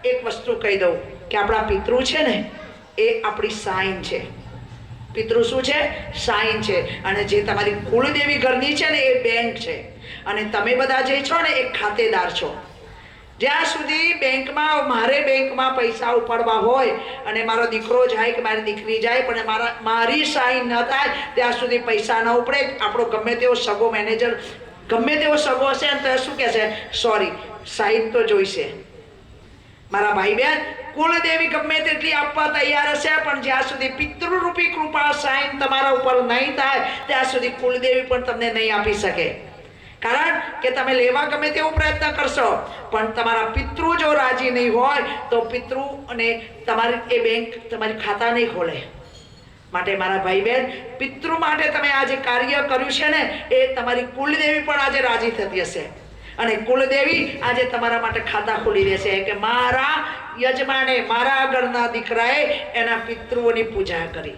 એક વસ્તુ કહી દઉં કે આપણા પિતૃ છે ને એ આપણી સાઈન છે. પિતૃ શું છે? સાઈન છે. અને જે તમારી કુળદેવી ઘરની છે ને એ બેંક છે. અને તમે બધા જે છો ને એ ખાતેદાર છો. જ્યાં સુધી બેંકમાં મારે બેંકમાં પૈસા ઉપાડવા હોય અને મારો દીકરો જાય કે મારી દીકરી જાય પણ મારી સાઈન ન થાય ત્યાં સુધી પૈસા ન ઉપડે. આપણો ગમે તેવો સગો મેનેજર ગમે તેવો સગો હશે ને તો શું કહેશે? સોરી, સાઈન તો જોઈશે. મારા ભાઈ બહેન, કુળદેવી ગમે તેટલી આપવા તૈયાર હશે પણ જ્યાં સુધી પિતૃરૂપી કૃપા સાઈન તમારા ઉપર નહીં થાય ત્યાં સુધી કુળદેવી પણ તમને નહીં આપી શકે. કારણ કે તમે લેવા ગમે તેવો પ્રયત્ન કરશો પણ તમારા પિતૃ જો રાજી નહીં હોય તો પિતૃ અને તમારી એ બેંક તમારી ખાતા નહીં ખોલે. માટે મારા ભાઈ બહેન, પિતૃ માટે તમે આ જે કાર્ય કર્યું છે ને એ તમારી કુળદેવી પણ આજે રાજી થતી હશે. અને કુળદેવી આજે તમારા માટે ખાતા ખોલી દેશે કે મારા યજમાને, મારા ઘરના દીકરાએ એના પિતૃઓની પૂજા કરી.